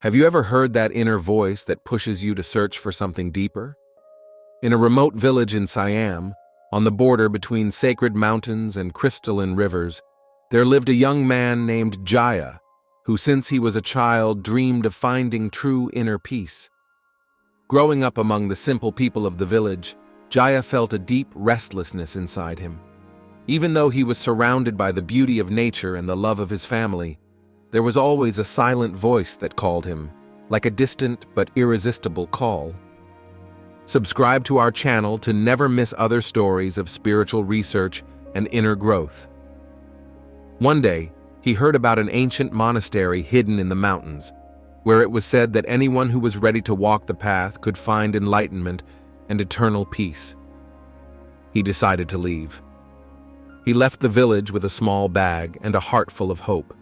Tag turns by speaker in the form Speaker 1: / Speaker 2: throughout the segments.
Speaker 1: Have you ever heard that inner voice that pushes you to search for something deeper? In a remote village in Siam, on the border between sacred mountains and crystalline rivers, there lived a young man named Jaya, who since he was a child dreamed of finding true inner peace. Growing up among the simple people of the village, Jaya felt a deep restlessness inside him. Even though he was surrounded by the beauty of nature and the love of his family, there was always a silent voice that called him, like a distant but irresistible call. Subscribe to our channel to never miss other stories of spiritual research and inner growth. One day, he heard about an ancient monastery hidden in the mountains, where it was said that anyone who was ready to walk the path could find enlightenment and eternal peace. He decided to leave. He left the village with a small bag and a heart full of hope.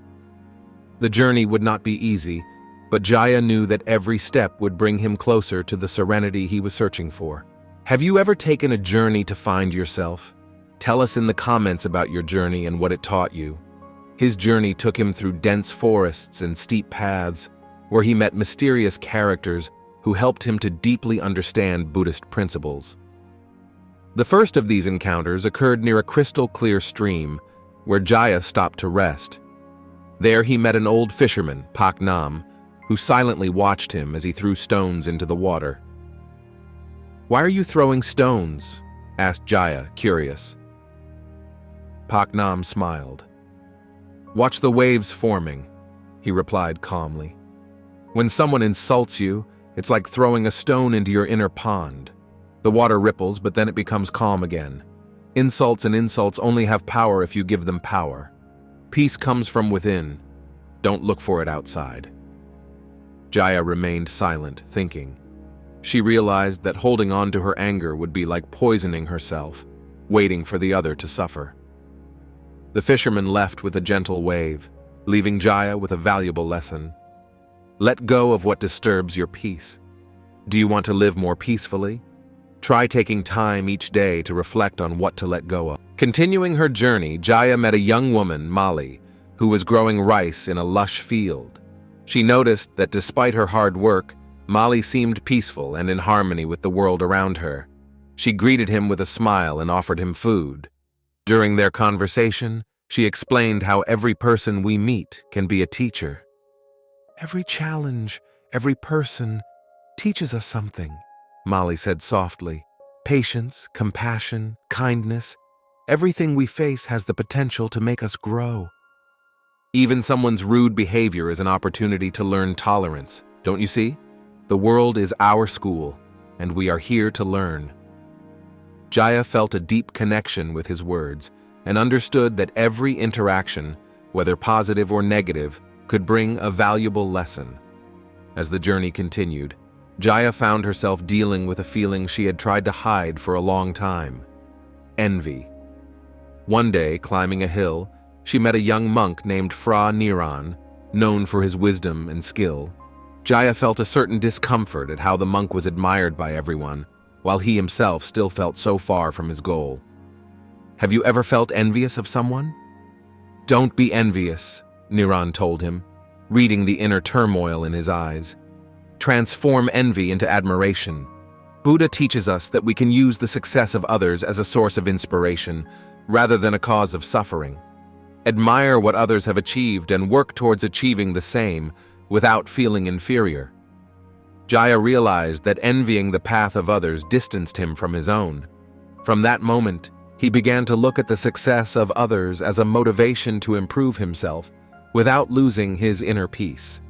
Speaker 1: The journey would not be easy, but Jaya knew that every step would bring him closer to the serenity he was searching for. Have you ever taken a journey to find yourself? Tell us in the comments about your journey and what it taught you. His journey took him through dense forests and steep paths, where he met mysterious characters who helped him to deeply understand Buddhist principles. The first of these encounters occurred near a crystal-clear stream, where Jaya stopped to rest. There he met an old fisherman, Pak Nam, who silently watched him as he threw stones into the water. "Why are you throwing stones?" asked Jaya, curious. Pak Nam smiled. "Watch the waves forming," he replied calmly. "When someone insults you, it's like throwing a stone into your inner pond. The water ripples, but then it becomes calm again. Insults and insults only have power if you give them power. Peace comes from within. Don't look for it outside." Jaya remained silent, thinking. She realized that holding on to her anger would be like poisoning herself, waiting for the other to suffer. The fisherman left with a gentle wave, leaving Jaya with a valuable lesson. Let go of what disturbs your peace. Do you want to live more peacefully? Try taking time each day to reflect on what to let go of. Continuing her journey, Jaya met a young woman, Molly, who was growing rice in a lush field. She noticed that despite her hard work, Molly seemed peaceful and in harmony with the world around her. She greeted him with a smile and offered him food. During their conversation, she explained how every person we meet can be a teacher. "Every challenge, every person teaches us something," Molly said softly. "Patience, compassion, kindness, everything we face has the potential to make us grow. Even someone's rude behavior is an opportunity to learn tolerance, don't you see? The world is our school, and we are here to learn." Jaya felt a deep connection with his words and understood that every interaction, whether positive or negative, could bring a valuable lesson. As the journey continued, Jaya found herself dealing with a feeling she had tried to hide for a long time: envy. One day, climbing a hill, she met a young monk named Fra Niran, known for his wisdom and skill. Jaya felt a certain discomfort at how the monk was admired by everyone, while he himself still felt so far from his goal. Have you ever felt envious of someone? "Don't be envious," Niran told him, reading the inner turmoil in his eyes. "Transform envy into admiration. Buddha teaches us that we can use the success of others as a source of inspiration, rather than a cause of suffering. Admire what others have achieved and work towards achieving the same without feeling inferior." Jaya realized that envying the path of others distanced him from his own. From that moment, he began to look at the success of others as a motivation to improve himself without losing his inner peace.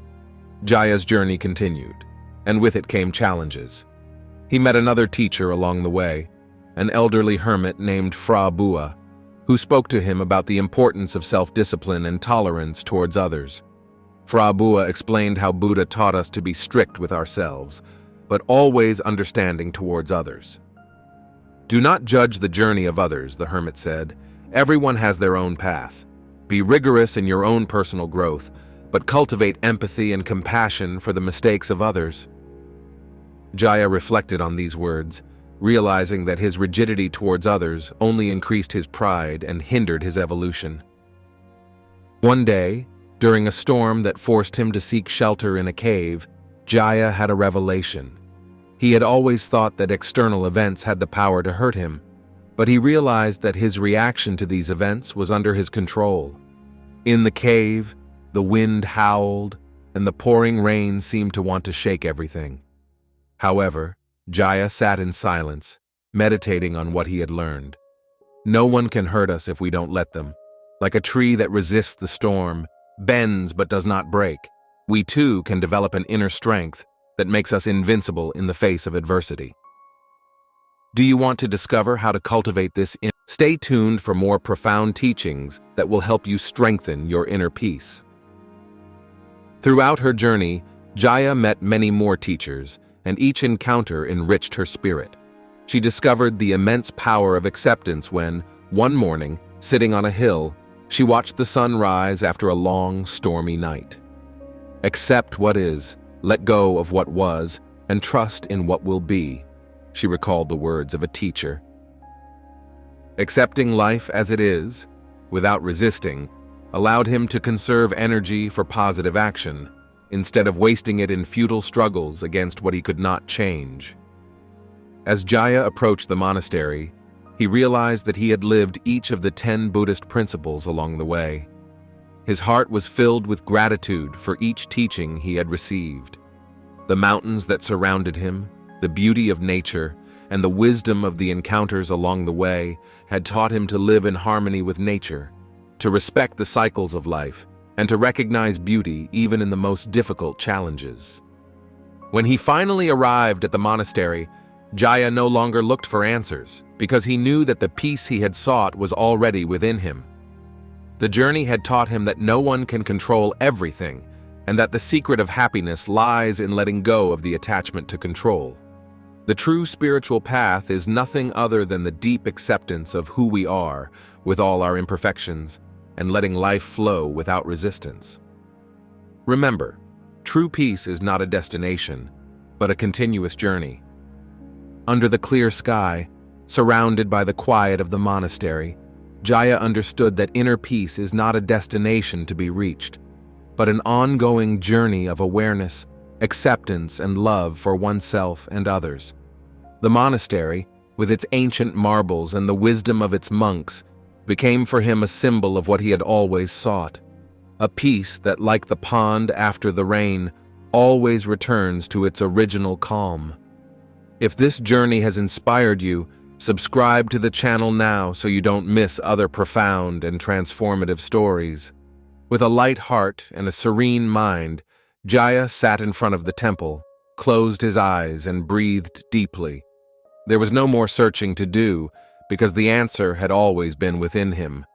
Speaker 1: Jaya's journey continued, and with it came challenges. He met another teacher along the way, an elderly hermit named Fra Bua, who spoke to him about the importance of self-discipline and tolerance towards others. Fra Bua explained how Buddha taught us to be strict with ourselves, but always understanding towards others. "Do not judge the journey of others," the hermit said. "Everyone has their own path. Be rigorous in your own personal growth, but cultivate empathy and compassion for the mistakes of others." Jaya reflected on these words, realizing that his rigidity towards others only increased his pride and hindered his evolution. One day, During a storm that forced him to seek shelter in a cave, Jaya had a revelation. He had always thought that external events had the power to hurt him, but he realized that his reaction to these events was under his control. In the cave, the wind howled, and the pouring rain seemed to want to shake everything. However, Jaya sat in silence, meditating on what he had learned. No one can hurt us if we don't let them. Like a tree that resists the storm, bends but does not break, we too can develop an inner strength that makes us invincible in the face of adversity. Do you want to discover how to cultivate this? Stay tuned for more profound teachings that will help you strengthen your inner peace. Throughout her journey, Jaya met many more teachers, and each encounter enriched her spirit. She discovered the immense power of acceptance when, one morning, sitting on a hill, she watched the sun rise after a long, stormy night. Accept what is, let go of what was, and trust in what will be, she recalled the words of a teacher. Accepting life as it is, without resisting, allowed him to conserve energy for positive action, instead of wasting it in futile struggles against what he could not change. As Jaya approached the monastery, he realized that he had lived each of the 10 Buddhist principles along the way. His heart was filled with gratitude for each teaching he had received. The mountains that surrounded him, the beauty of nature, and the wisdom of the encounters along the way had taught him to live in harmony with nature, to respect the cycles of life, and to recognize beauty even in the most difficult challenges. When he finally arrived at the monastery, Jaya no longer looked for answers, because he knew that the peace he had sought was already within him. The journey had taught him that no one can control everything, and that the secret of happiness lies in letting go of the attachment to control. The true spiritual path is nothing other than the deep acceptance of who we are, with all our imperfections, and letting life flow without resistance. Remember, true peace is not a destination, but a continuous journey. Under the clear sky, surrounded by the quiet of the monastery, Jaya understood that inner peace is not a destination to be reached, but an ongoing journey of awareness, acceptance, and love for oneself and others. The monastery, with its ancient marbles and the wisdom of its monks, became for him a symbol of what he had always sought, a peace that, like the pond after the rain, always returns to its original calm. If this journey has inspired you, subscribe to the channel now so you don't miss other profound and transformative stories. With a light heart and a serene mind, Jaya sat in front of the temple, closed his eyes, and breathed deeply. There was no more searching to do, because the answer had always been within him.